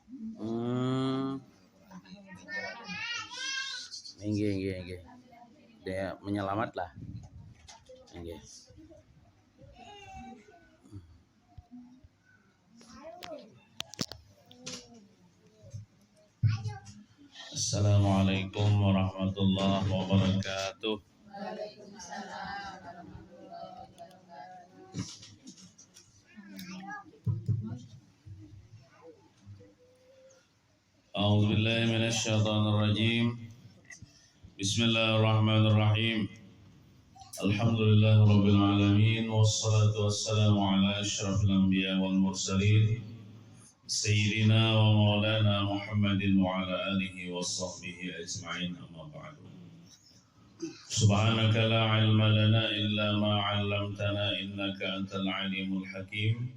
Hmm, nggih. Dia menyelamat lah. Nggih. Assalamualaikum warahmatullahi wabarakatuh. A'udzu billahi minasyaitonir rajim. Bismillahirrahmanirrahim. Alhamdulillahirabbil alamin wassalatu wassalamu ala asyrafil anbiya wal mursalin sayyidina wa maulana Muhammadin wa ala alihi washabbihi ajma'in, amma ba'du. Subhanaka la ilma lana illa ma 'allamtana innaka antal alimul hakim.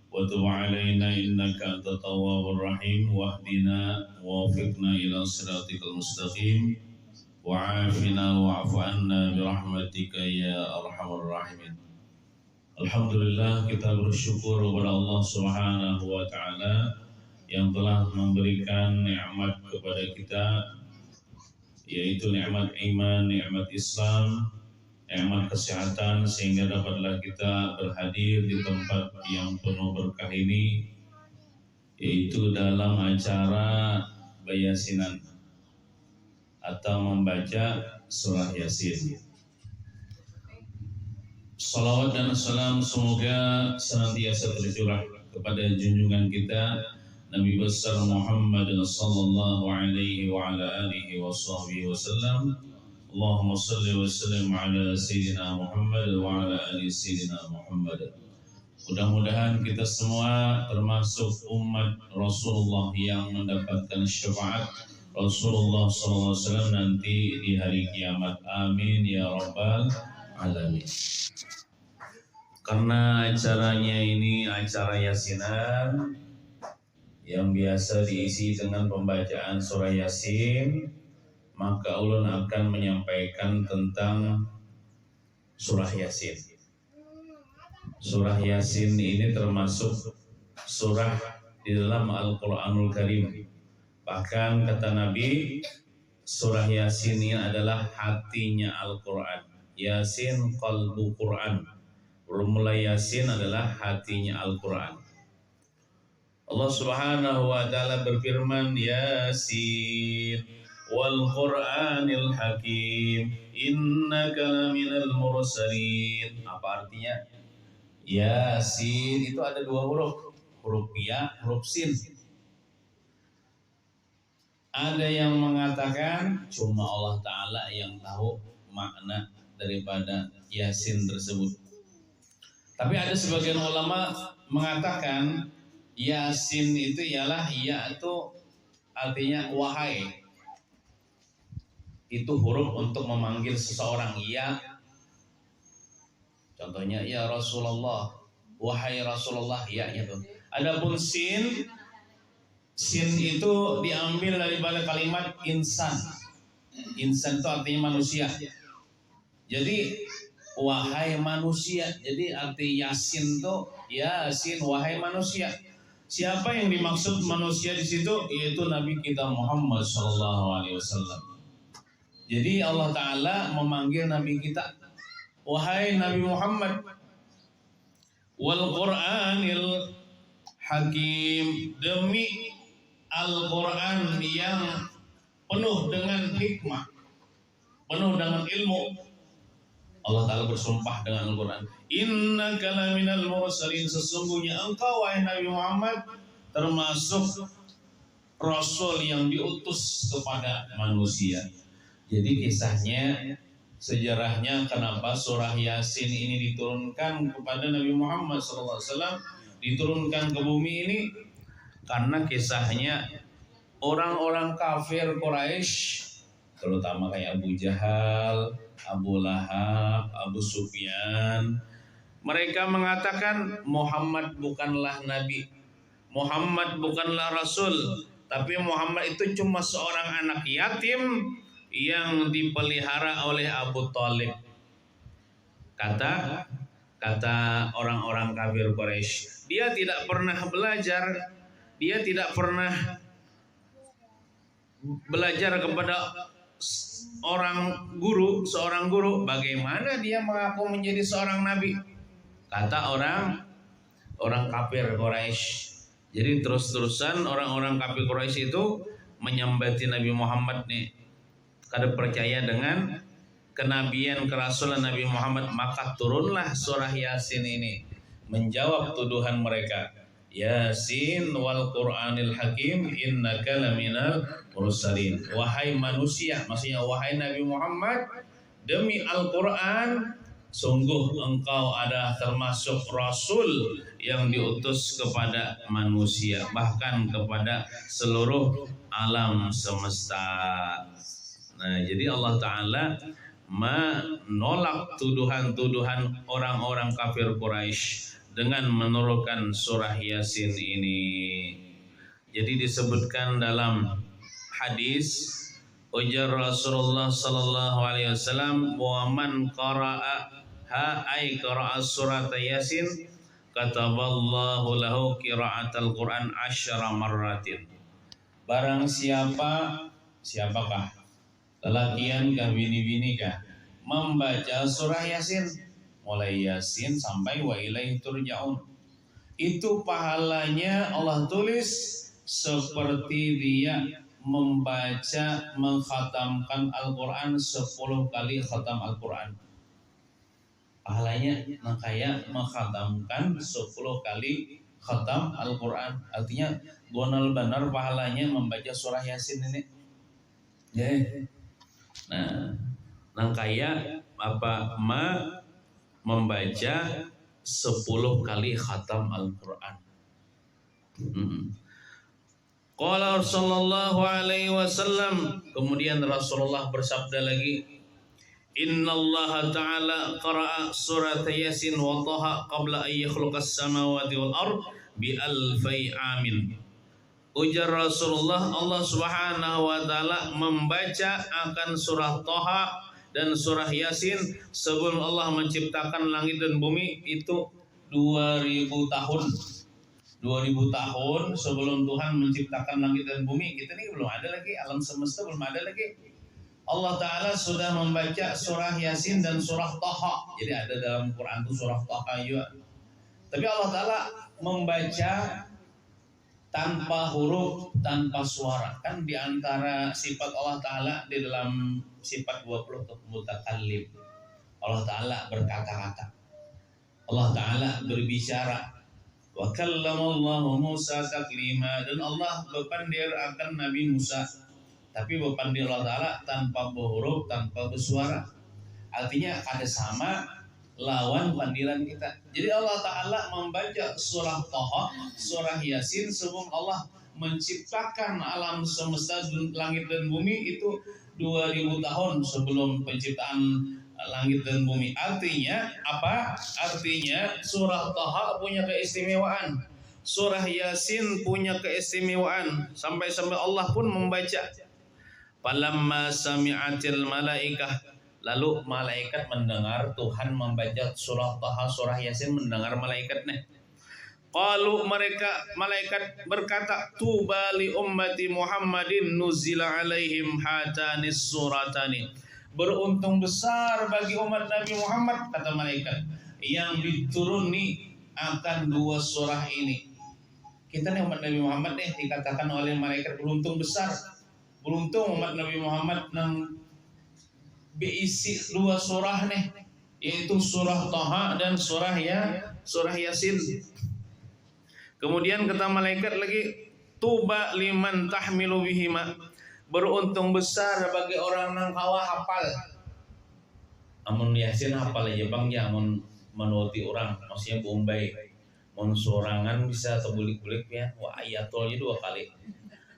Wa tub 'alaina innaka antat tawwabur rahim wahdina wafiqna ila siratikal mustaqim wa'afina wa'fu anna birahmatika ya arhamar rahimin. Alhamdulillah, kita bersyukur kepada Allah Subhanahu wa taala yang telah memberikan nikmat kepada kita, yaitu nikmat iman, nikmat Islam, nikmat kesehatan, sehingga dapatlah kita berhadir di tempat yang penuh berkah ini, yaitu dalam acara bayasinan atau membaca surah Yasin. Salawat dan salam semoga senantiasa tercurah kepada junjungan kita Nabi besar Muhammad sallallahu alaihi wa ala alihi washabbihi wasallam. Allahumma salli wa sallim ala sayyidina Muhammad wa ala ali sayyidina Muhammad. Mudah-mudahan kita semua termasuk umat Rasulullah yang mendapatkan syafaat Rasulullah SAW nanti di hari kiamat. Amin ya rabbal alamin. Karena acaranya ini acara yasinan yang biasa diisi dengan pembacaan surah Yasin, maka ulun akan menyampaikan tentang surah Yasin. Surah Yasin ini termasuk surah di dalam Al-Quranul Karim. Bahkan kata Nabi, surah Yasin ini adalah hatinya Al-Quran. Yasin qalbu Quran. Bermula Yasin adalah hatinya Al-Quran. Allah Subhanahu wa taala berfirman, Yasin wal Qur'anil Hakim innaka laminal mursalin. Apa artinya? Yasin itu ada dua huruf, huruf ya, huruf sin. Ada yang mengatakan cuma Allah Ta'ala yang tahu makna daripada Yasin tersebut. Tapi ada sebagian ulama mengatakan Yasin itu ialah ya itu artinya wahai. Itu huruf untuk memanggil seseorang, ya. Contohnya ya Rasulullah, wahai Rasulullah, ya itu. Adapun sin itu diambil daripada kalimat insan. Insan itu artinya manusia. Jadi wahai manusia. Jadi arti Yasin itu Yasin wahai manusia. Siapa yang dimaksud manusia di situ? Yaitu Nabi kita Muhammad SAW. Jadi Allah Ta'ala memanggil Nabi kita, wahai Nabi Muhammad, wal Qur'anil Hakim, demi Al-Quran yang penuh dengan hikmah, penuh dengan ilmu. Allah Ta'ala bersumpah dengan Al-Quran, innaka laminal mursalin, sesungguhnya engkau wahai Nabi Muhammad termasuk Rasul yang diutus kepada manusia. Jadi kisahnya, sejarahnya kenapa surah Yasin ini diturunkan kepada Nabi Muhammad SAW, diturunkan ke bumi ini, karena kisahnya orang-orang kafir Quraisy, terutama kayak Abu Jahal, Abu Lahab, Abu Sufyan, mereka mengatakan Muhammad bukanlah Nabi, Muhammad bukanlah Rasul, tapi Muhammad itu cuma seorang anak yatim yang dipelihara oleh Abu Thalib. Kata orang-orang kafir Quraisy, dia tidak pernah belajar, dia tidak pernah belajar kepada seorang guru, bagaimana dia mengaku menjadi seorang nabi? Kata orang kafir Quraisy. Jadi terus-terusan orang-orang kafir Quraisy itu menyembati Nabi Muhammad nih. Kada percaya dengan kenabian kerasulan Nabi Muhammad, maka turunlah surah Yasin ini menjawab tuduhan mereka. Yasin wal Qur'anil Hakim innaka laminal mursalin. Wahai manusia, maksudnya wahai Nabi Muhammad, demi Al-Qur'an sungguh engkau ada termasuk rasul yang diutus kepada manusia, bahkan kepada seluruh alam semesta. Nah, jadi Allah Ta'ala menolak tuduhan-tuduhan orang-orang kafir Quraisy dengan menurunkan surah Yasin ini. Jadi disebutkan dalam hadis ujar Rasulullah sallallahu alaihi wasallam, wa man qara'a ay qara'a surat Yasin kataballahu lahu qira'atal Qur'an 10 marratin. Barang siapakah lelakian kah bini-bini kah membaca surah Yasin mulai Yasin sampai wa ilaihi turja'un, itu pahalanya Allah tulis seperti dia membaca mengkhatamkan Al-Qur'an 10 kali khatam Al-Qur'an. Pahalanya kayak mengkhatamkan 10 kali khatam Al-Qur'an. Artinya gonal benar pahalanya membaca surah Yasin ini. Ya. Nah, kayak membaca 10 kali khatam Al-Qur'an. Qala sallallahu alaihi wasallam, kemudian Rasulullah bersabda lagi, Innallaha ta'ala qara'a surat Yasin wa Taha qabla an yakhluqas samawati wal ard bi alfi amin. Ujar Rasulullah, Allah Subhanahu wa taala membaca akan surah Taha dan surah Yasin sebelum Allah menciptakan langit dan bumi itu 2000 tahun. 2000 tahun sebelum Tuhan menciptakan langit dan bumi. Kita ini belum ada lagi, alam semesta belum ada lagi. Allah Ta'ala sudah membaca surah Yasin dan surah Taha. Jadi ada dalam Quran itu surah Taha juga. Tapi Allah Ta'ala membaca tanpa huruf, tanpa suara. Kan diantara sifat Allah Ta'ala di dalam sifat 20 itu mutakallim. Allah Ta'ala berkata-kata. Allah Ta'ala berbicara. Wa kallamallahu Musa taklima, dan Allah berpandir akan Nabi Musa. Tapi berpandir Allah Ta'ala tanpa berhuruf, tanpa bersuara. Artinya ada sama lawan pandiran kita. Jadi Allah Ta'ala membaca surah Taha, surah Yasin sebelum Allah menciptakan alam semesta langit dan bumi itu 2000 tahun sebelum penciptaan langit dan bumi. Artinya apa? Artinya surah Taha punya keistimewaan, surah Yasin punya keistimewaan, sampai-sampai Allah pun membaca. Falamma sami'atil malaikah, lalu malaikat mendengar Tuhan membaca surah Taha, surah Yasin, mendengar malaikatnya. Qalu, malaikat berkata, tuba li ummati Muhammadin nuzila alaihim hatanis suratani. Beruntung besar bagi umat Nabi Muhammad, kata malaikat, yang dituruni akan 2 surah ini. Kita nih umat Nabi Muhammad nih dikatakan oleh malaikat beruntung besar. Beruntung umat Nabi Muhammad yang berisi 2 surah nih, yaitu surah Taha dan surah Yasin. Kemudian kata malaikat lagi, tuba liman tahmilu bihima. Beruntung besar bagi orang yang kawa hafal. Amun Yasin hafal aja bang, ya amun menuti orang, maksudnya Bombay. Mun sorangan bisa terbulik-bulik ya, wa ayatul aja 2 kali.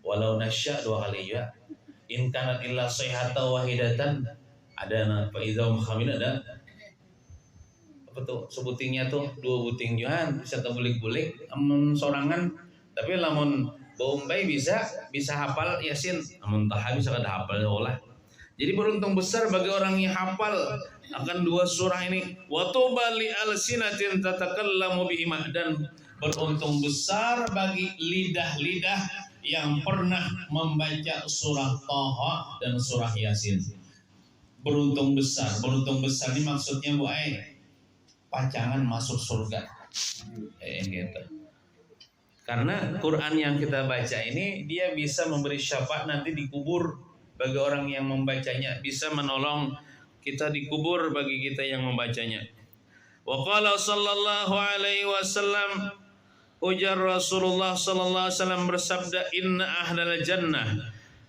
Walau nasya 2 kali ya. In kanat illa sayhata wahidatan, ada apa idham khamin, ada apa tuh sebutingnya tuh 2 buting johan bisa terbulik-bulik amun sorangan. Tapi lamun Bombay bisa hafal Yasin, amun Taha bisa kada hafal olah. Jadi beruntung besar bagi orang yang hafal akan 2 surah ini. Wa tuba li alsinatin tatakallamu bihima, dan Beruntung besar bagi lidah-lidah yang pernah membaca surah Thaha dan surah Yasin. Beruntung besar ini maksudnya Bu Ai, pacangan masuk surga. Gitu. Karena Quran yang kita baca ini dia bisa memberi syafaat nanti dikubur bagi orang yang membacanya, bisa menolong kita dikubur bagi kita yang membacanya. Wa qala sallallahu alaihi wasallam, ujar Rasulullah sallallahu alaihi wasallam bersabda, inna ahlal jannah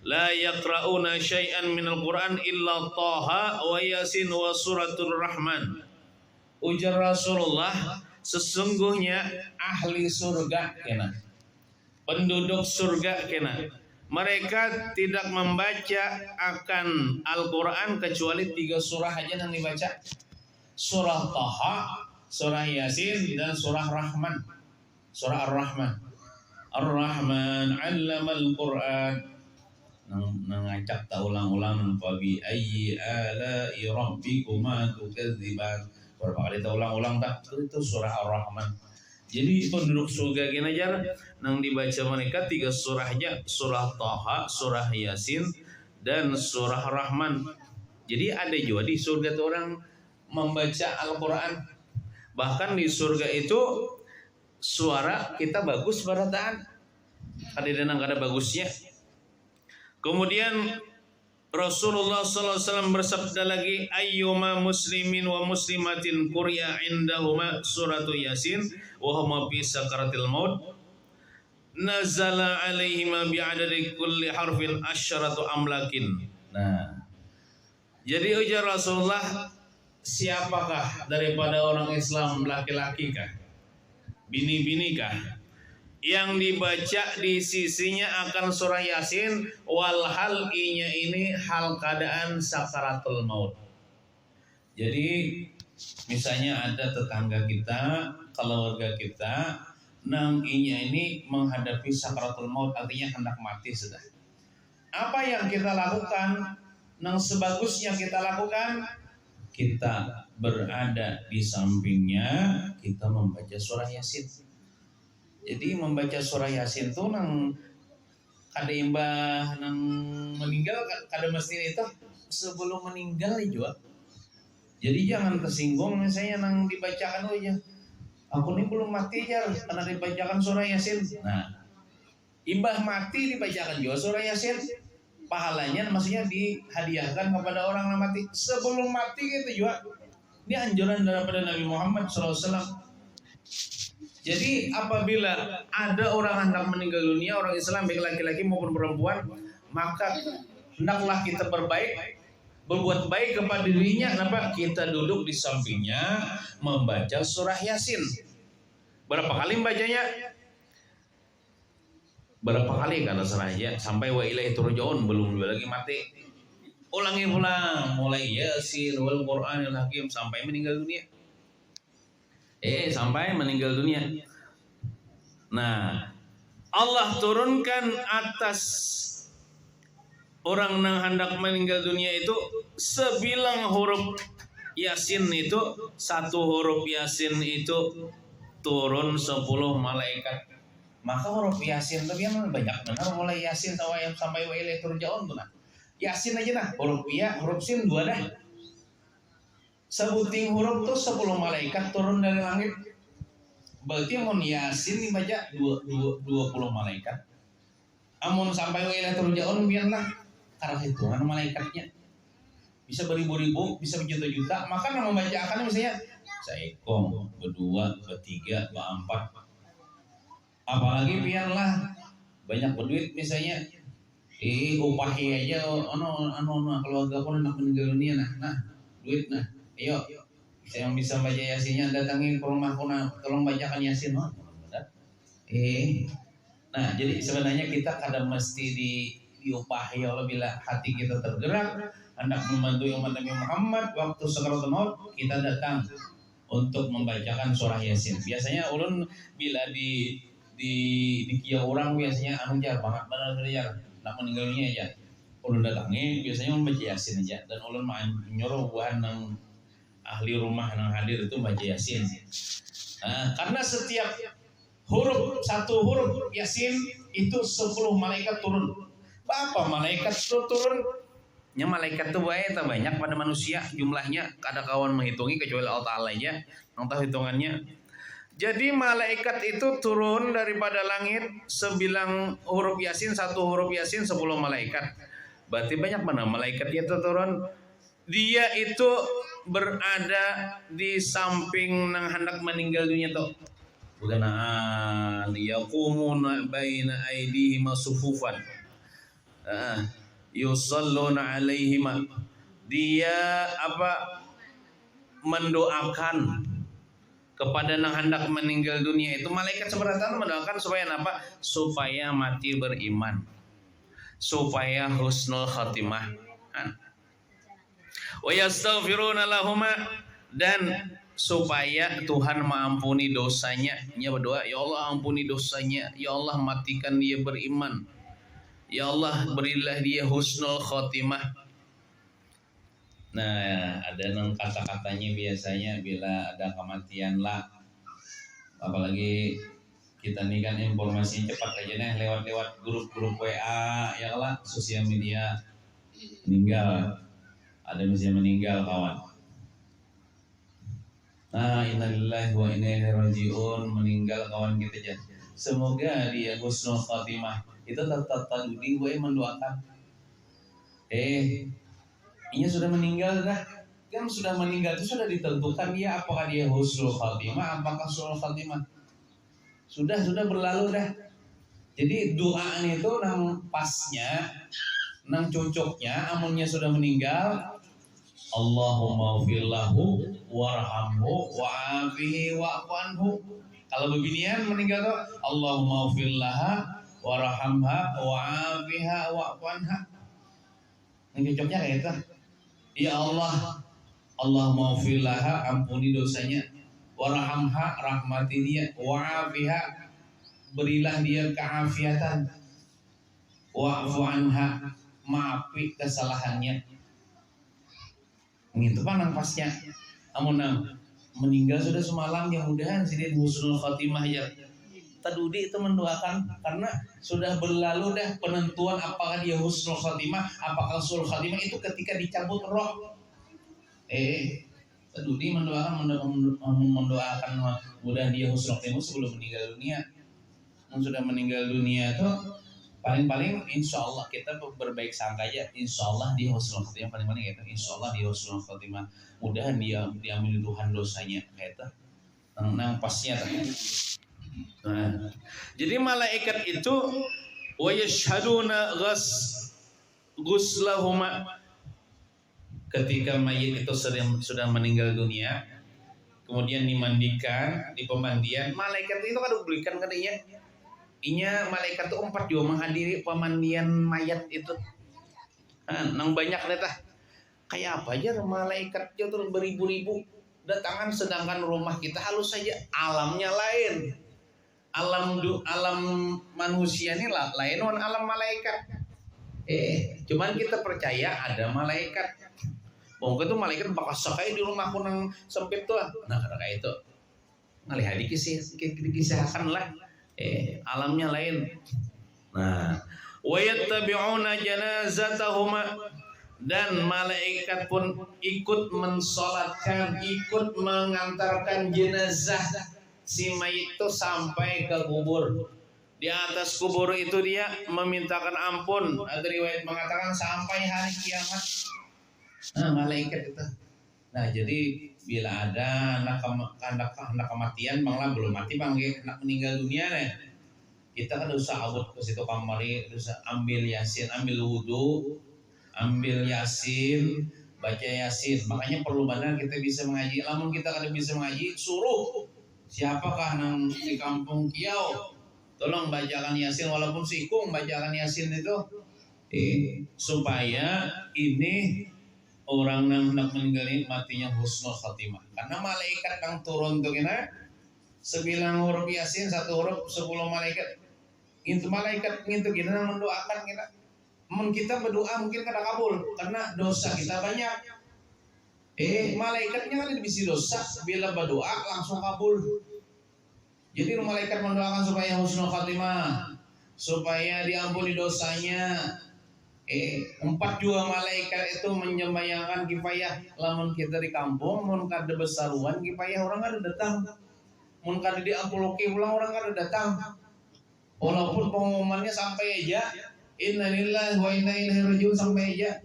la yaqra'una syai'an minal Qur'an illa Thaha wa Yasin wa suratul Rahman. Ujar Rasulullah, sesungguhnya ahli surga kena, penduduk surga kena, mereka tidak membaca akan Al-Quran kecuali 3 surah aja yang dibaca. Surah Thaha, surah Yasin, dan surah Rahman. Surah Ar-Rahman. Ar-Rahman 'allamal Qur'an. Ngacak ta ulang-ulang, fa bi ayyi ala'i rabbikuma tukadziban. Berapa kali ta ulang-ulang tak? Itu surah Ar-Rahman. Jadi penduduk surga gini aja nang dibaca mereka 3 surahnya, surah Thaha, surah Yasin, dan surah Rahman. Jadi ada juga di surga itu orang membaca Al-Quran. Bahkan di surga itu suara kita bagus barataan. Ada bagusnya. Kemudian Rasulullah SAW bersabda lagi, ayyuma muslimin wa muslimatin quriya indahuma suratu Yasin wa huma fi sakaratil maut nazala alaihima bi'adadi kulli harfin asyaratu amlakin. Nah, jadi ujar Rasulullah, siapakah daripada orang Islam, laki-laki kah, bini-bini kah, yang dibaca di sisinya akan surah Yasin walhal inya ini hal keadaan sakaratul maut. Jadi misalnya ada tetangga kita, keluarga kita, nang inya ini menghadapi sakaratul maut, artinya hendak mati sudah. Apa yang kita lakukan? Nang sebagusnya kita lakukan, kita berada di sampingnya, kita membaca surah Yasin. Jadi membaca surah Yasin tuh nang kada imbah nang meninggal, kada mesti itu sebelum meninggal juga. Jadi jangan tersinggung misalnya nang dibacakan aja. Aku ini belum mati aja karena dibacakan surah Yasin. Nah, imbah mati dibacakan juga surah Yasin. Pahalanya maksudnya dihadiahkan kepada orang yang mati sebelum mati gitu juga. Ini anjuran daripada Nabi Muhammad SAW. Jadi apabila ada orang hendak meninggal dunia, orang Islam baik laki-laki maupun perempuan, maka hendaklah kita berbuat baik kepada dirinya. Kenapa? Kita duduk di sampingnya membaca surah Yasin. Berapa kali membacanya? Berapa kali karena surahnya sampai wa ilaihi turja'un, belum lagi mati. Ulangi ulang, mulai Yasin wal Qur'anil Hakim sampai meninggal dunia. Sampai meninggal dunia. Nah, Allah turunkan atas orang yang hendak meninggal dunia itu sebilang huruf Yasin itu, 1 huruf Yasin itu turun 10 malaikat. Maka huruf Yasin itu yang banyak benar, mulai Yasin sampai wa ilaihi turja'un tuh nah. Yasin aja nah, huruf Ya, huruf Sin 2 dah. Sebuting huruf tuh 10 malaikat turun dari langit. Berarti amun Yasin dibaca 20 malaikat. Amun sampai wa ilaihi turja'un biarlah karena hitungan malaikatnya. Bisa beribu-ribu, bisa berjuta-juta. Maka yang membacakan misalnya seekong, berdua, bertiga, berempat. Apalagi biarlah banyak berduit misalnya. Upahi aja keluarga pun hendak meninggal dunia nah duit nah. Ayo, yang bisa baca Yasinnya datangi ke rumahku, tolong bacakan Yasin. Nah, jadi sebenarnya kita kadang mesti diupahi Allah bila hati kita tergerak hendak membantu umat Nabi Muhammad waktu sakaratul maut, kita datang untuk membacakan surah Yasin. Biasanya ulun bila di kieu orang biasanya jar banget benar jar nak meninggal dunia aja. Ulun datangi biasanya membaca Yasin aja, dan ulun nyuruh buah nang ahli rumah yang hadir itu baca Yasin. Karena setiap satu huruf Yasin itu 10 malaikat turun. Berapa malaikat itu turun? Ya malaikat itu banyak pada manusia jumlahnya ada kawan menghitungi kecuali Allah Ta'ala aja yang tahu hitungannya. Jadi malaikat itu turun daripada langit sebilang huruf Yasin, satu huruf Yasin 10 malaikat. Berarti banyak mana malaikat itu turun. Dia itu berada di samping nang hendak meninggal dunia tuh. Bukan yaqumuna baina aydihim sufufan. Yusalluna alaihim. Dia mendoakan kepada yang hendak meninggal dunia itu malaikat seberatan mendoakan supaya apa? Supaya mati beriman, supaya husnul khatimah. Wa yastaghfiruna lahuma, dan supaya Tuhan mengampuni dosanya. Dia berdoa, ya Allah ampuni dosanya, ya Allah matikan dia beriman, ya Allah berilah dia husnul khatimah. Nah, ada nang kata-katanya biasanya bila ada kematian lah. Apalagi kita nih kan informasi cepat aja nih lewat grup-grup WA ya lah, sosial media. Meninggal, ada misalnya meninggal kawan. Nah, innalillahi wa inna ilaihi rajiun, meninggal kawan kita aja. Semoga dia husnul khatimah. Itu tetap tadi gue mendoakan. Ini sudah meninggal dah. Kan sudah meninggal itu sudah ditentukan dia apakah dia husnul khatimah apakah suul khatimah. Sudah berlalu dah. Jadi doa itu nang pasnya, nang cocoknya amunnya sudah meninggal, Allahumma ufillahu warhamhu wa'afihi wa'fu'anhu. Kalau beginian meninggal tuh Allahumma ufillaha warhamha wa'afiha wa'fu'anha. Yang cocoknya kayak itu. Ya Allah, Allahumma ufillaha, ampuni dosanya, warhamha, rahmati dia, wa'afiha, berilah dia keafiatan, wa'fu'anha, maafi kesalahannya. Gitu panang pasnya. Amun meninggal sudah semalam, ya mudahan sidin husnul khatimah ya. Tadudi itu mendoakan karena sudah berlalu dah penentuan apakah dia husnul khatimah apakah suul khatimah itu ketika dicabut roh. Tadudi mendoakan mudah dia husnul khatimah sebelum meninggal dunia. Sudah meninggal dunia itu paling insya Allah kita berbaik sangka aja, insya Allah dia husnul khatimah, paling gitu, insya Allah dia husnul khatimah, mudahan dia diampuni Tuhan dosanya kayak itu. Nang pasnya tadi. Nah, jadi malaikat itu wa yashhaduna ghuslahuma, ketika mayit itu sudah meninggal dunia kemudian dimandikan di pemandian, malaikat itu kan berikan katanya malaikat itu 4 juga menghadiri pemandian mayat itu. Nang banyak datah kayak apa aja malaikat itu terus beribu-ribu datangan, sedangkan rumah kita halus saja alamnya lain. Alam manusia ini lain dengan alam malaikat. Cuman kita percaya ada malaikat. Mungkin itu malaikat bakal sakai di rumahku nang sempit tuh. Nah, kayak itu. Ngalihat dikisahkan lah. Alamnya lain. Nah, wa yattabi'una janazatahuma, dan malaikat pun ikut mensolatkan, ikut mengantarkan jenazah si mayit itu sampai ke kubur. Di atas kubur itu dia memintakan ampun. Ada riwayat mengatakan sampai hari kiamat. Nah, malaikat itu. Nah, jadi bila ada anak kematian, banglah belum mati bang, anak meninggal dunia nih. Kita kan usah abut ke situ kamari, usah ambil yasin, ambil wudu, ambil yasin, baca yasin. Makanya perlu benar kita bisa mengaji. Namun kita kada bisa mengaji, suruh siapakah nang di kampung Kiau, tolong bacakan yasin, walaupun sikung bacakan yasin itu, supaya ini orang yang hendak meninggal ini matinya husnul khatimah. Karena malaikat yang turun tuh kena 9 huruf yasin, 1 huruf 10 malaikat. Itu malaikat itu kita mendoakan kita. Kita berdoa mungkin kada kabul karena dosa kita banyak. Malaikatnya kan bisa dosa, bila berdoa langsung kabul. Jadi malaikat mendoakan supaya husnul khatimah, supaya diampuni dosanya. 4 juga malaikat itu menyembayangkan kifayah. Lamun kita di kampung, mun kada besaruan kifayah orang kada datang. Mun kada diampuloke pulang orang kada datang. Walaupun pengumumannya sampai aja, innalillahi wa inna ilaihi rajiun sampai aja.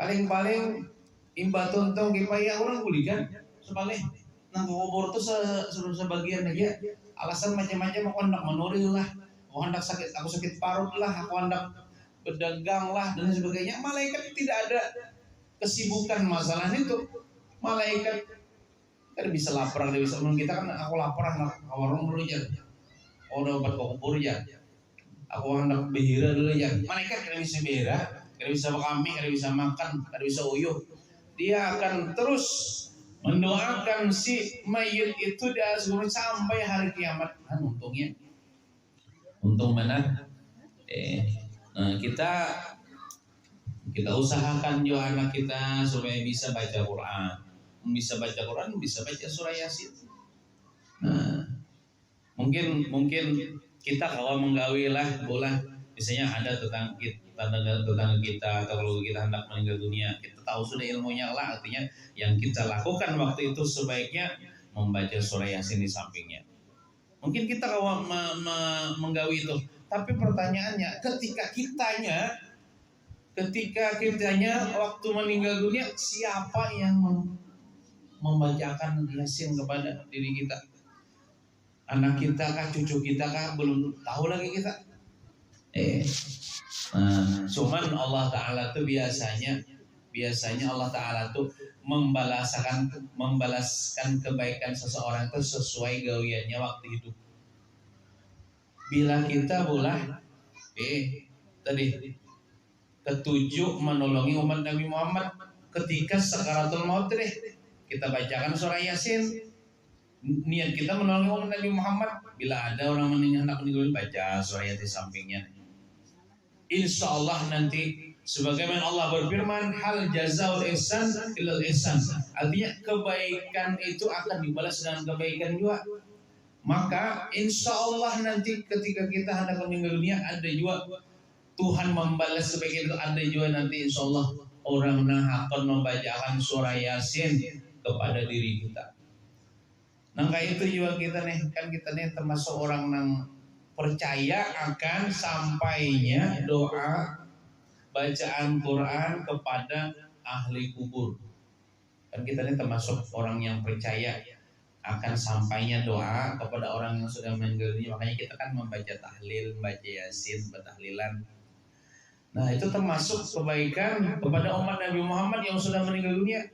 Paling-paling imba tontong kifayah orang bulikan sebalik nang kubur tuh sebagian aja. Alasan macam-macam, aku hendak menuri lah, aku hendak sakit, aku sakit parut lah, aku hendak berdagang lah dan sebagainya. Malaikat tidak ada kesibukan masalah itu. Malaikat kan bisa lapar, dia bisa menurut kita kan, aku lapar, aku warung dulu aja, aku dapat ke kubur aja, aku hendak behira dulu aja. Malaikat kan bisa behira, kan bisa kami, kan bisa makan, kan bisa uyuh. Dia akan terus mendoakan si mayit itu sampai hari kiamat. Untungnya, untung mana? Nah, kita usahakan juga anak kita supaya bisa baca Quran, bisa baca surah Yasin. Nah, mungkin kita kalau menggawi lah, bola, misalnya ada tetangga kita, atau kalau kita hendak meninggal dunia, kita tahu sudah ilmunya lah, artinya yang kita lakukan waktu itu sebaiknya membaca surah Yasin di sampingnya. Mungkin kita kalau menggawi itu, tapi pertanyaannya ketika kitanya waktu meninggal dunia, siapa yang membacakan Yasin kepada diri kita? Anak kita kah, cucu kita kah, belum tahu lagi kita. Cuman Allah Ta'ala tuh biasanya Allah Ta'ala tuh membalaskan kebaikan seseorang itu sesuai gawiannya waktu hidup. Bila kita tadi ketujuh menolongi umat Nabi Muhammad ketika sakaratul maut, kita bacakan surah Yasin. Niat kita menolong umat Nabi Muhammad. Bila ada orang hendak meninggal, baca surah Yasin sampingnya. Insya Allah nanti sebagaimana Allah berfirman, hal jazaul ihsan illal ihsan. Artinya kebaikan itu akan dibalas dengan kebaikan juga. Maka insya Allah nanti ketika kita hendak meninggal dunia, ada juga Tuhan membalas kebaikan itu. Ada juga nanti insya Allah orang yang akan membacakan surah Yasin kepada diri kita. Nah kayak itu juga kita termasuk orang yang percaya akan sampainya doa bacaan Quran kepada ahli kubur. Kan kita termasuk orang yang percaya akan sampainya doa kepada orang yang sudah meninggal dunia. Makanya kita kan membaca tahlil, membaca Yasin, bertahlilan. Nah itu termasuk kebaikan kepada umat Nabi Muhammad yang sudah meninggal dunia.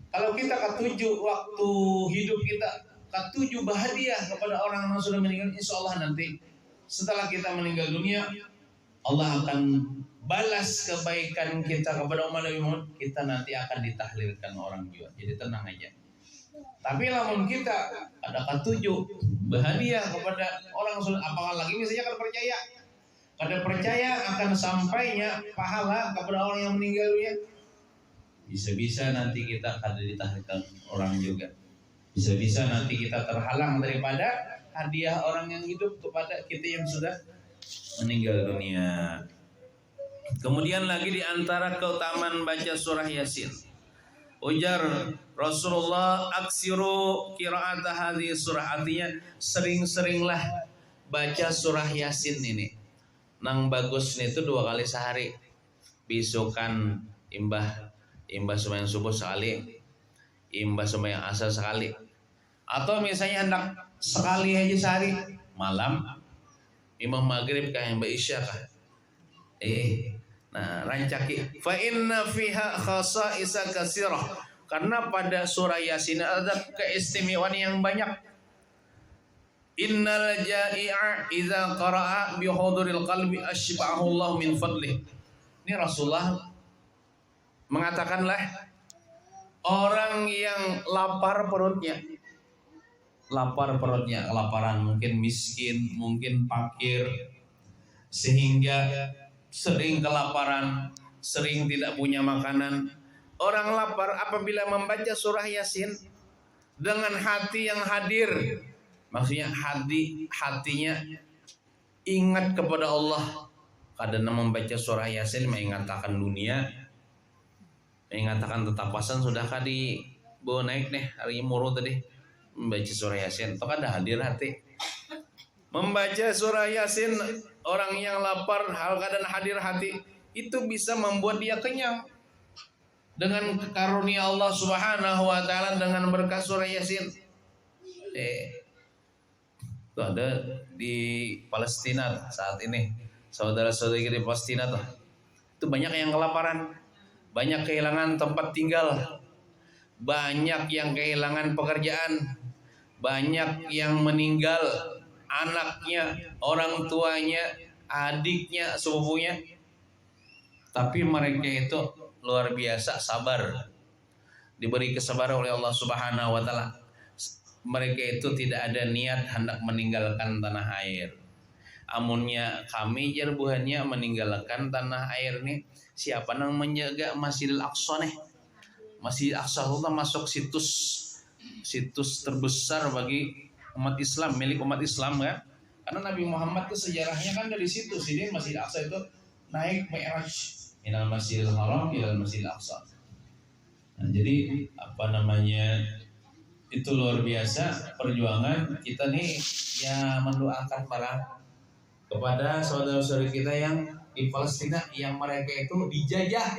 Kalau kita ketujuh waktu hidup kita, ketujuh bahagia kepada orang yang sudah meninggal, insya Allah nanti setelah kita meninggal dunia, Allah akan balas kebaikan kita kepada umat Nabi Muhammad. Kita nanti akan ditahlilkan orang juga. Jadi tenang aja. Tapi lamun kita ada ketujuh bahagia kepada orang yang sudah, apalagi misalnya kada percaya akan sampainya pahala kepada orang yang meninggal dunia, bisa-bisa nanti kita akan ditahlilkan orang juga. Bisa-bisa nanti kita terhalang daripada hadiah orang yang hidup kepada kita yang sudah meninggal dunia. Kemudian lagi di antara keutamaan baca surah Yasin, ujar Rasulullah, aksiru qira'at hadhihi surah, artinya sering-seringlah baca surah Yasin ini. Nang bagusnya itu 2 kali sehari. Besokan imbah sembahyang subuh sekali, imbah sembahyang asar sekali, atau misalnya hendak sekali aja sehari, malam imam maghrib kah, imbah isya kah, nah rancaki. Fa inna fiha khasa'isa katsirah, karena pada surah Yasin ada keistimewaan yang banyak. Innal ja'i'a idza qara'a bi huduril qalbi asyba'ahu Allah min fadlih. Ini Rasulullah mengatakanlah, orang yang lapar perutnya, kelaparan, mungkin miskin, mungkin fakir, sehingga sering kelaparan, sering tidak punya makanan. Orang lapar apabila membaca surah Yasin, dengan hati yang hadir. Maksudnya hatinya ingat kepada Allah. Karena membaca surah Yasin mengatakan dunia, mengatakan tetapasan sudahkah di bawa naik nih hari muru tadi membaca surah Yasin. Itu kan ada hadir hati. Membaca surah Yasin, orang yang lapar hal keadaan hadir hati itu bisa membuat dia kenyang. Dengan karunia Allah Subhanahu wa taala dengan berkat surah Yasin. Itu ada di Palestina saat ini. Saudara-saudari di Palestina tuh. Itu banyak yang kelaparan, banyak kehilangan tempat tinggal, banyak yang kehilangan pekerjaan, banyak yang meninggal anaknya, orang tuanya, adiknya, sepupunya. Tapi mereka itu luar biasa sabar. Diberi kesabaran oleh Allah Subhanahu wa taala. Mereka itu tidak ada niat hendak meninggalkan tanah air. Amunnya kami jarbuhannya meninggalkan tanah air nih. Siapa yang menjaga Masjidil Aqsa nih? Masjidil Aqsa itu masuk situs terbesar bagi umat Islam, milik umat Islam kan? Karena Nabi Muhammad itu sejarahnya kan dari situ. Jadi Masjidil Aqsa itu naik Mi'raj minal Masjidil Haram ilal Masjidil Aqsa. Nah, jadi itu luar biasa perjuangan kita nih ya mendoakan kepada saudara-saudara kita yang di Palestina yang mereka itu dijajah,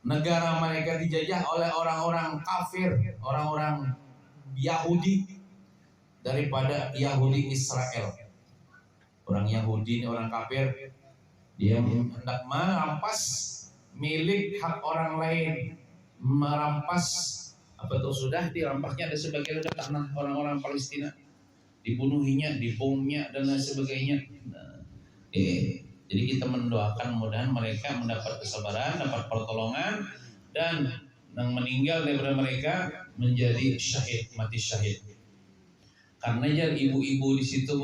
negara mereka dijajah oleh orang-orang kafir, orang-orang Yahudi daripada Yahudi Israel. Orang Yahudi ini orang kafir, dia hendak merampas milik hak orang lain, merampas apa tuh sudah dirampasnya ada sebagian tanah orang-orang Palestina, dibunuhinya, dibomnya dan lain sebagainya. Jadi kita mendoakan mudah-mudahan mereka mendapat kesabaran, dapat pertolongan dan yang meninggal daripada mereka menjadi syahid, mati syahid. Karena ya ibu-ibu di situ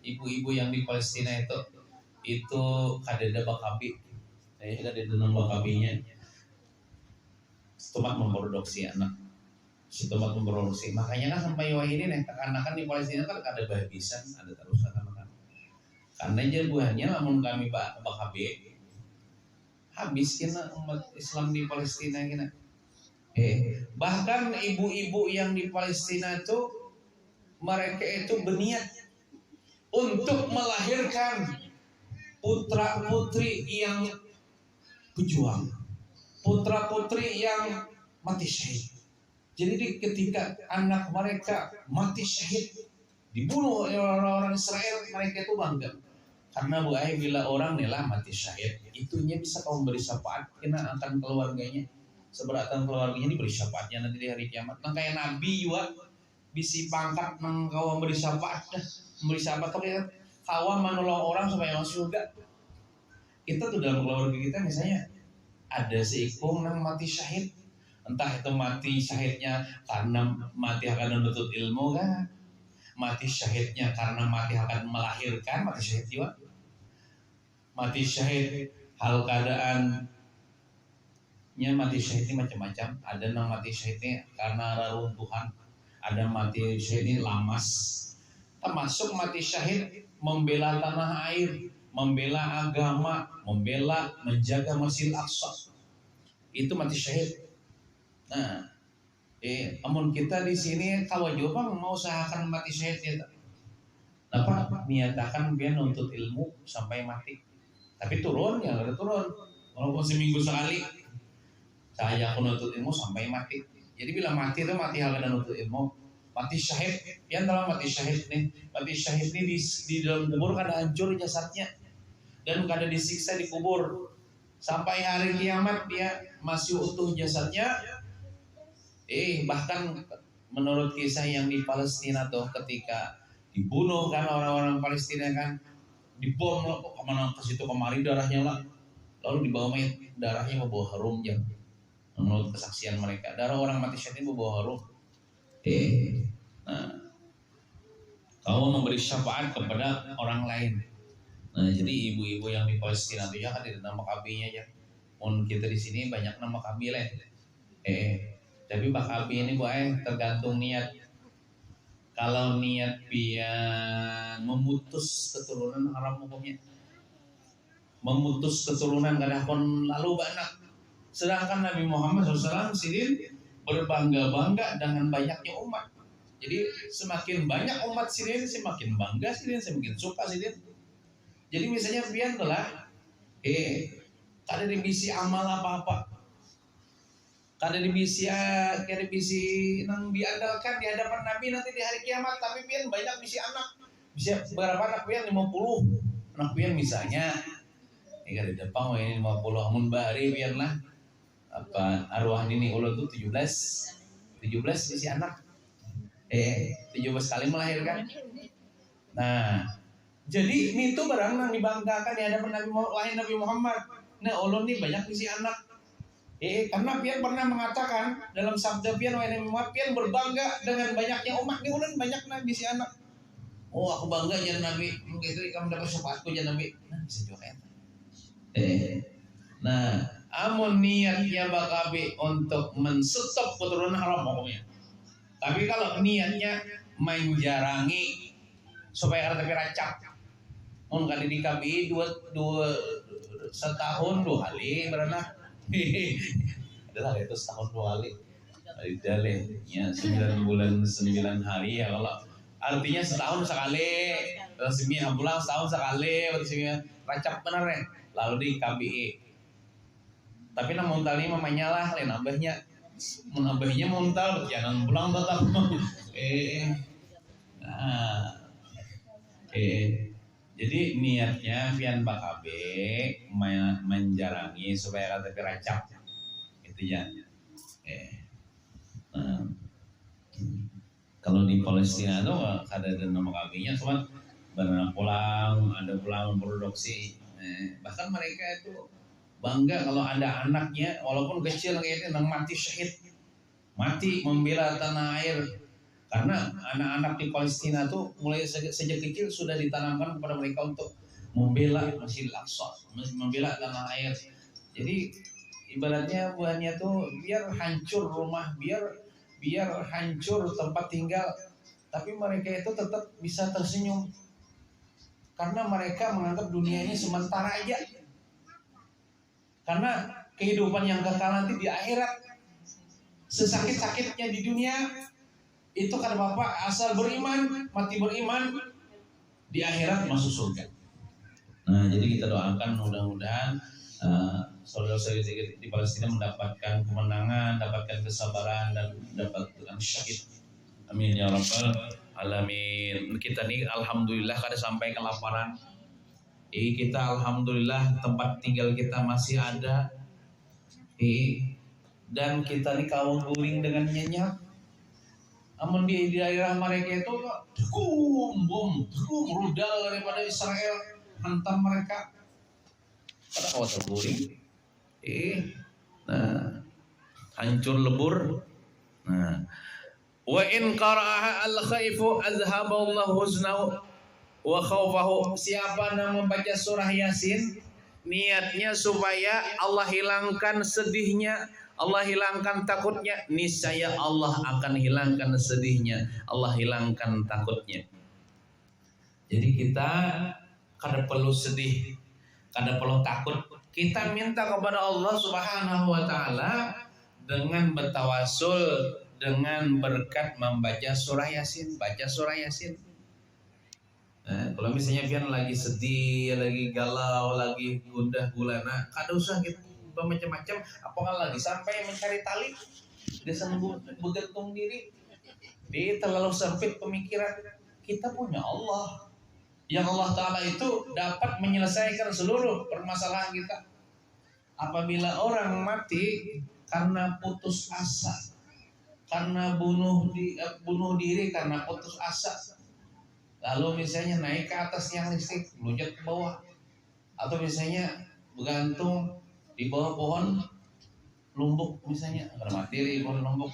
ibu-ibu yang di Palestina itu kadeda bakabi, kadeda nang bakabinya, setempat memproduksi anak. Setempat memproduksi. Makanya kan sampai wah ini nih, karena kan di Palestina kan ada bahagisan, ada terus kan. Karena jagoannya namun kami bakabe habis kena umat Islam di Palestina kena. Bahkan ibu-ibu yang di Palestina itu mereka itu berniat untuk melahirkan putra-putri yang pejuang, putra-putri yang mati syahid. Jadi ketika anak mereka mati syahid dibunuh oleh orang-orang Israel, mereka itu bangga. Karena bila orang nila mati syahid, itunya bisa kamu beri syafaat kena akan keluarganya. Seberatan keluarganya diberi syafaatnya nanti di hari kiamat. Nah kayak Nabi juga bisi pangkat nang kawan beri syafaat dah, memberi syafaat tapi kawan menolong orang supaya masuk surga. Kita tuh dalam keluarga kita misalnya ada seikung yang mati syahid. Entah itu mati syahidnya karena mati akan menuntut ilmu kan, mati syahidnya karena mati akan melahirkan, mati syahid juga, mati syahid hal keadaannya mati syahid ini macam-macam. Ada yang mati syahid ini karena reruntuhan, ada mati syahid ini lamas. Termasuk mati syahid membela tanah air, membela agama, membela menjaga Masjidil Aqsa. Itu mati syahid. Nah, amun kita di sini tawajuh bang mau usahakan mati syahid ya. Apa niatakan biar nuntut ilmu sampai mati. Tapi turun ya ada turun. Walaupun seminggu sekali saya aku nuntut ilmu sampai mati. Jadi bila mati itu mati hal dan nuntut ilmu. Mati syahid, yang dalam mati syahid nih, mati syahid ini di dalam kubur kada hancur jasadnya dan kada disiksa di kubur sampai hari kiamat dia masih utuh jasadnya. Bahkan menurut kisah yang di Palestina tuh ketika dibunuh kan orang-orang Palestina kan dibom lah kemana ke situ kemari darahnya lah, lalu dibawa mayat darahnya membawa harum jam. Menurut kesaksian mereka darah orang mati syahid ini membawa harum. Nah, kau memberi syafaat kepada orang lain. Nah, jadi ibu-ibu yang di Palestina itu ya kan ada nama kabinya ya. Pun kita di sini banyak nama kabilah. Tapi Pak Abi ini tergantung niat. Kalau niat pian memutus keturunan haram hukumnya. Memutus keturunan kada kon lalu banyak. Sedangkan Nabi Muhammad SAW sidin berbangga-bangga dengan banyaknya umat. Jadi semakin banyak umat sidin, semakin bangga sidin, semakin suka sidin. Jadi misalnya pian telah kada dibisi amal apa-apa. Kada dibisi nang diandalkan di hadapan Nabi nanti di hari kiamat, tapi pian banyak bisi anak. Bisa berapa anak pian? 50. Anak pian misalnya kada depan ini 50 amun bahari pian lah. Apa arwah ini ulo tuh 17 bisi anak. 17 kali melahirkan. Nah, jadi ini tuh barang yang dibanggakan di hadapan Nabi Muhammad. Nah, ulun nih banyak isi anak. Karena pian pernah mengatakan dalam sabda pian wahai Nabi Muhammad, pian berbangga dengan banyaknya umat. Ini ulun banyak nabi si anak. Oh, aku bangga jangan Nabi. Begitu kamu dapat syafaatku jangan Nabi. Nah, bisa juga ya. Nah, amun niatnya bakabi untuk menstop keturunan haram pokoknya. Tapi kalau niatnya menjarangi supaya kada tapi racap. Mun kali di KBI setahun 2 kali beranak. Adalah itu setahun 2 kali. Dale ya 9 bulan 9 hari ya kalau artinya setahun sekali. Resmi pulang setahun sekali, resmi racap bener ya. Lalu di KBI. Tapi namun tali mamanya lah lain nambahnya. Menambahnya muntal jangan pulang tetap. Jadi niatnya pian bakabe menjarangi supaya kata piracap gitu ya. Kalau di Palestina itu ada nama kabinya cuma benar pulang, ada pulang produksi. Bahkan mereka itu bangga kalau ada anaknya walaupun kecil kayak itu yang mati syahid, mati membela tanah air. Karena anak-anak di Palestina tuh mulai sejak kecil sudah ditanamkan kepada mereka untuk membela Masjidil Aqsa, membela tanah air. Jadi ibaratnya buahnya tuh biar hancur rumah, biar hancur tempat tinggal, tapi mereka itu tetap bisa tersenyum karena mereka menganggap dunia ini sementara aja. Karena kehidupan yang kekal nanti di akhirat, sesakit-sakitnya di dunia itu kan Bapak asal beriman, mati beriman, di akhirat masuk surga. Nah, jadi kita doakan mudah-mudahan saudara-saudara di Palestina mendapatkan kemenangan, dapatkan kesabaran dan mendapatkan syahid. Amin ya rabbal alamin. Kita nih alhamdulillah kada sampai kelaparan. Kita alhamdulillah tempat tinggal kita masih ada. Dan kita nih kawang guling dengan nyenyak. Namun di daerah mereka itu bom rudal daripada Israel hantam mereka. Pada kawat terguling. Nah, hancur lebur. Nah, wa in qara'aha al-khaifu azhaballahu husnahu wa khawfahu. Siapa yang membaca surah Yasin niatnya supaya Allah hilangkan sedihnya, Allah hilangkan takutnya, niscaya Allah akan hilangkan sedihnya, Allah hilangkan takutnya. Jadi kita kada perlu sedih, kada perlu takut. Kita minta kepada Allah Subhanahu wa taala dengan bertawasul dengan berkat membaca surah Yasin, baca surah Yasin. Nah, kalau misalnya pian lagi sedih, lagi galau, lagi gundah gulana, kada usah gitu macam-macam, apakah lagi sampai mencari tali, dia bergantung diri, dia terlalu sempit pemikiran. Kita punya Allah, yang Allah Ta'ala itu dapat menyelesaikan seluruh permasalahan kita. Apabila orang mati karena putus asa, karena bunuh diri karena putus asa, lalu misalnya naik ke atas tiang listrik, melunjak ke bawah, atau misalnya bergantung di bawah pohon lumbuk misalnya, karena mati di pohon lumbuk,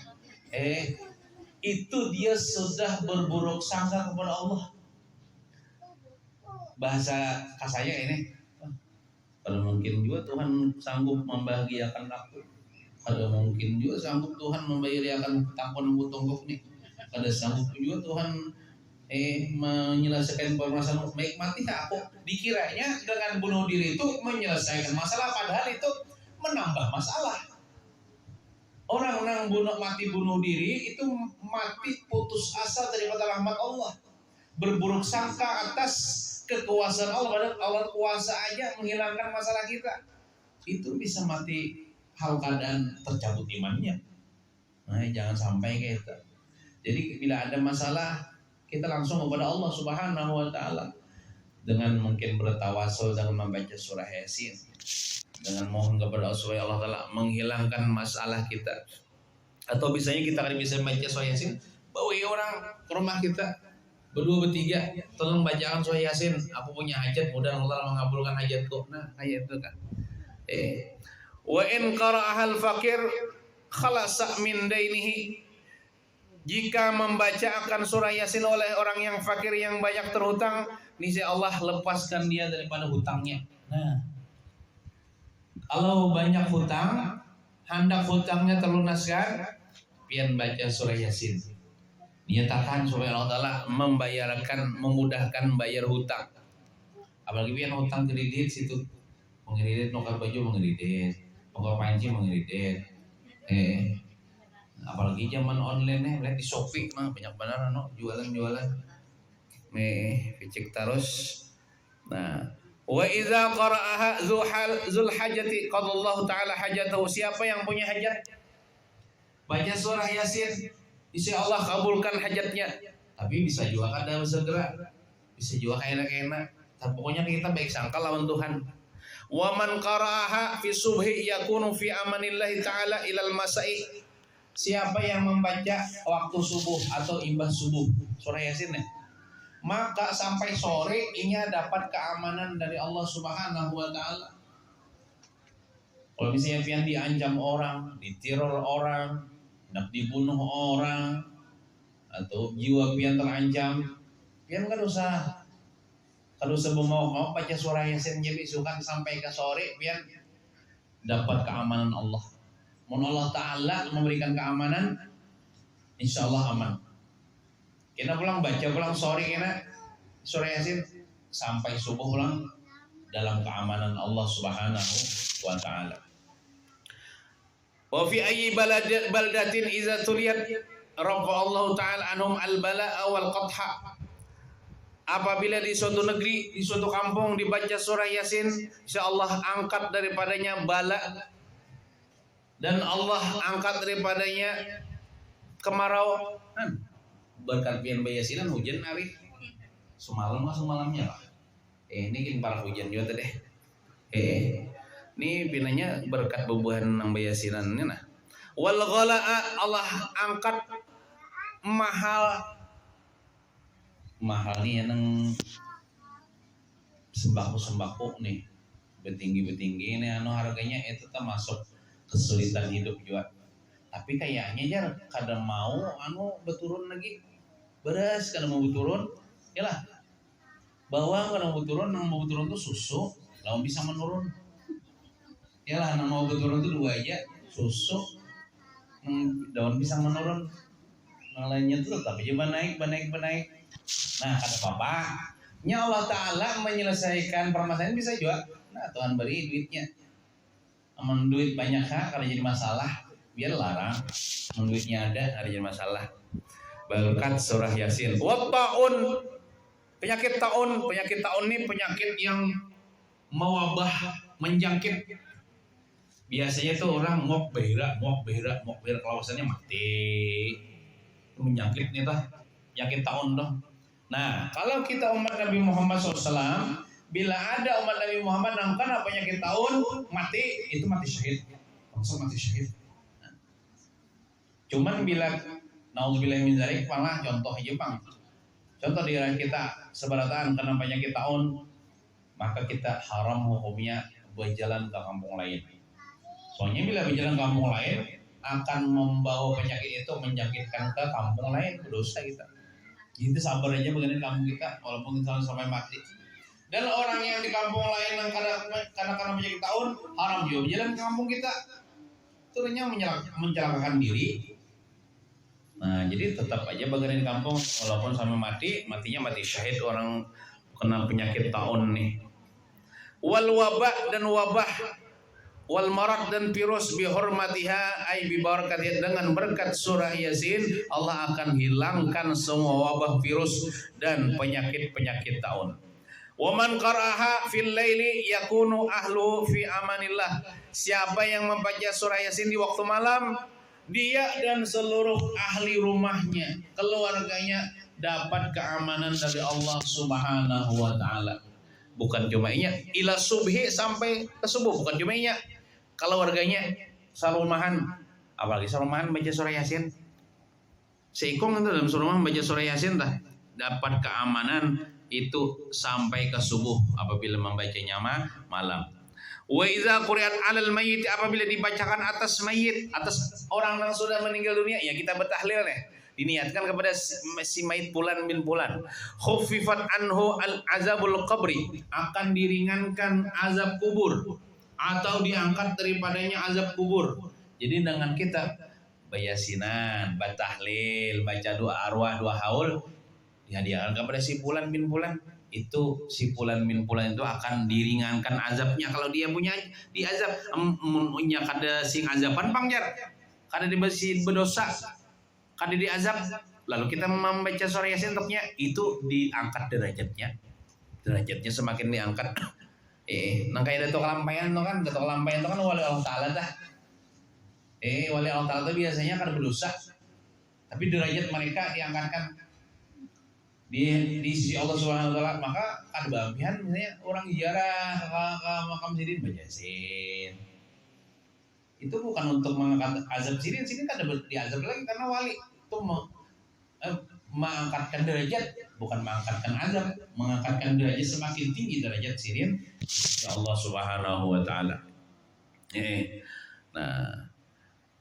itu dia sudah berburuk sangka kepada Allah. Bahasa kasarnya ini, kalau mungkin juga Tuhan sanggup membahagiakan aku, Kada mungkin juga sanggup Tuhan membayar akan takon butonggok nih. Kada sanggup juga Tuhan menyelesaikan permasalahan baik mati aku. Dikiranya dengan bunuh diri itu menyelesaikan masalah, padahal itu menambah masalah. Orang yang mati bunuh diri itu mati putus asa daripada rahmat Allah, berburuk sangka atas kekuasaan Allah, padahal Allah kuasa aja menghilangkan masalah kita. Itu bisa mati hal keadaan tercabut imannya. Nah, jangan sampai kita. Jadi bila ada masalah, kita langsung kepada Allah Subhanahu wa taala dengan mungkin bertawasul dengan membaca surah Yasin, dengan mohon kepada Allah supaya Allah taala menghilangkan masalah kita. Atau misalnya kita kan bisa membaca surah Yasin, bawa orang ke rumah kita berdua bertiga, tolong bacakan surah Yasin, aku punya hajat, mudah Allah mengabulkan hajatku. Nah, ayat itu kan. Wa in qara'ahal fakir khalasa min dainihi. Jika membaca akan surah Yasin oleh orang yang fakir yang banyak terhutang, niscaya Allah lepaskan dia daripada hutangnya. Nah, kalau banyak hutang, hendak hutangnya terlunaskan, pian baca surah Yasin. Nyatakan supaya Allah Ta'ala memudahkan bayar hutang. Apalagi pian hutang kredit situ, mengkredit nukar baju mengkredit, nukar panci mengkredit. Apalagi zaman online lihat di Shopee mah banyak benar jualan-jualan. Picik terus. Nah, wa idza qara'aha zul hajati qadallahu ta'ala hajatahu. Siapa yang punya hajat baca surah Yasin, insya Allah kabulkan hajatnya. Tapi bisa juga kada segera, bisa juga enak-enak. Tapi pokoknya kita baik sangka lawan Tuhan. Wa man qara'aha fi subhi yakunu fi amanillahi ta'ala ilal masai. Siapa yang membaca waktu subuh atau imbas subuh surah Yasin maka sampai sore ia dapat keamanan dari Allah Subhanahu wa taala. Kalau misalnya pian diancam orang, diteror orang, hendak dibunuh orang, atau jiwa pian terancam, pian kan usah mau baca surah Yasin jadi sukan sampai ke sore pian dapat keamanan Allah. Mohon Allah Ta'ala memberikan keamanan, insya Allah aman. Kita pulang baca pulang sore kena surah Yasin sampai subuh pulang dalam keamanan Allah Subhanahu wa Ta'ala. Wa fi ayyi baldatin idza tuliyat rafa Allah Ta'ala anhum al-bala'a wal qadha. Apabila di suatu negeri, di suatu kampung dibaca surah Yasin, insyaallah angkat daripadanya bala, dan Allah angkat daripadanya kemarau. Berkat pian bayasinan hujan hari semalamnya lah. Ini kan para hujan juga deh. Ini pinanya berkat bubuhan nang bayasinan ini nah. Wal ghalaa, Allah angkat mahal nih nang sembako nih betinggi ini harganya itu termasuk kesulitan hidup juga. Tapi kayaknya jar kadang mau beturun lagi beras, kadang mau beturun ya lah bawang, kadang mau beturun tuh susu lalu bisa menurun ya lah. Mau beturun tuh dua aja susu daun bisa menurun, yang lainnya tuh tetap aja naik. Nah kata papa nya Allah Ta'ala menyelesaikan permasalahan bisa juga. Nah Tuhan beri duitnya, aman duit banyak kalau jadi masalah biar larang, duitnya ada jadi masalah. Berkat surah Yasin. Wa taun, penyakit taun ini penyakit yang mewabah, menjangkit. Biasanya tuh orang ngok beira kelawasannya mati. Itu menjangkit nih tah, penyakit taun dong. Nah, kalau kita umat Nabi Muhammad SAW, bila ada umat Nabi Muhammad yang kena penyakit taun mati, itu mati syahid. Langsung mati syahid. Cuman bila naudzubillah min dzalik, malah contoh aja Bang. Contoh di daerah kita sebaratan kena penyakit taun, maka kita haram hukumnya berjalan ke kampung lain. Soalnya bila berjalan ke kampung lain akan membawa penyakit itu menjangkitkan ke kampung lain, berdosa kita. Jadi sabar aja begini kampung kita walaupun kita sampai mati. Dan orang yang di kampung lain yang karena penyakit taun haram juga berjalan ke kampung kita. turunnya mencelakakan diri. Nah, jadi tetap aja bagian di kampung walaupun sampai matinya mati syahid, orang kena penyakit taun nih. Wal wabah dan wabah, wal marad dan virus, bihormatiha ay bibarakatiha, dengan berkat surah Yasin Allah akan hilangkan semua wabah, virus dan penyakit taun. Wa man qara'aha fil laili yakunu ahlu fi amanillah. Siapa yang membaca surah Yasin di waktu malam, dia dan seluruh ahli rumahnya, keluarganya dapat keamanan dari Allah Subhanahu wa taala. Bukan cuma inya ila subhi, sampai ke subuh, bukan cuma inya. Kalau warganya sarumahan, apalagi sarumahan baca surah Yasin. Seikong itu dalam sarumahan baca surah Yasin dah dapat keamanan itu sampai ke subuh apabila membacanya malam. Wa iza quri'at 'alal mayyit, apabila dibacakan atas mayit, atas orang yang sudah meninggal dunia, ya kita bertahlil nih. Diniatkan kepada si mayit fulan bin fulan. Khuffifat anhu al-azabul qabri, akan diringankan azab kubur atau diangkat daripadanya azab kubur. Jadi dengan kita bayasinan, batahlil, baca doa arwah, doa haul, ya diangkat kepada si fulan bin fulan, itu si fulan bin fulan itu akan diringankan azabnya. Kalau dia punya diazab, punya kada sing azaban pangjar, kada dibesi berdosa, kada diazab, lalu kita membaca surah Yasin untuknya, itu diangkat derajatnya semakin diangkat. Nang kayak datuk lampaian tuh kan, wali Allah Ta'ala dah. Wali Allah Ta'ala tuh biasanya kada berdosa, tapi derajat mereka diangkatkan di sisi Allah Subhanahu wa taala. Maka kada bagian misalnya orang ziarah ke makam Sirin baca Yasin. Itu bukan untuk mengangkat azab Sirin kada diazab lagi, karena wali itu mengangkatkan derajat, bukan mengangkatkan azab, mengangkatkan derajat, semakin tinggi derajat Sirin ya Allah Subhanahu wa taala. Nah,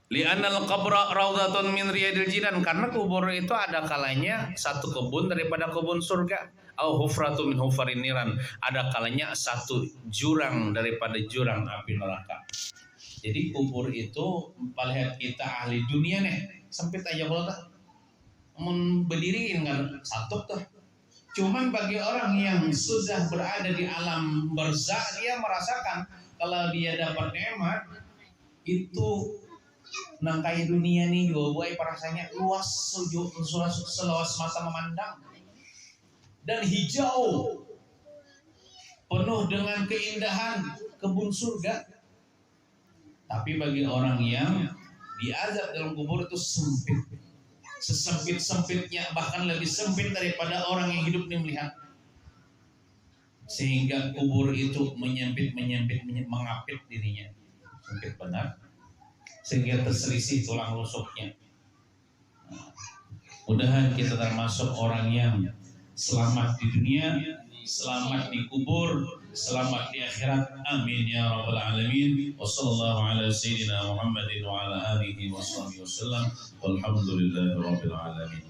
li'annal qabra raudhatun min riyadil jinan, karena kubur itu ada kalanya satu kebun daripada kebun surga, au hufratu min hufarin niran, ada kalanya satu jurang daripada jurang api neraka. Jadi kubur itu melihat kita ahli dunia nih, sempit aja kalau dah berdiri kan satu tuh. Cuman bagi orang yang sudah berada di alam barzakh, dia merasakan kalau dia dapat nikmat itu nangkai dunia nih juga buai rasanya luas, seluas mata memandang dan hijau, penuh dengan keindahan kebun surga. Tapi bagi orang yang diazab dalam kubur itu sempit, sesempit-sempitnya, bahkan lebih sempit daripada orang yang hidup ini melihat. Sehingga kubur itu menyempit, mengapit dirinya, sempit benar, sehingga terselisih tulang rusuknya. Mudahan kita termasuk orang yang selamat di dunia, selamat di kubur, selamat di akhirat. Amin ya rabbal alamin. Wassallallahu ala sayyidina Muhammadin wa ala alihi wa sahbihi wasallam. Walhamdulillahi rabbil alamin.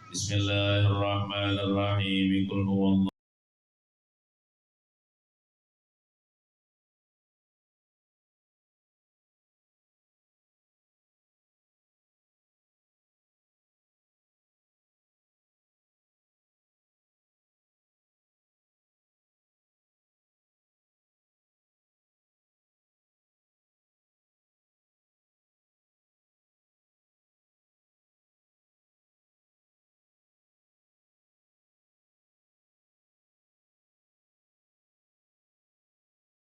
Bismillahirrahmanirrahim. Qul huwallahu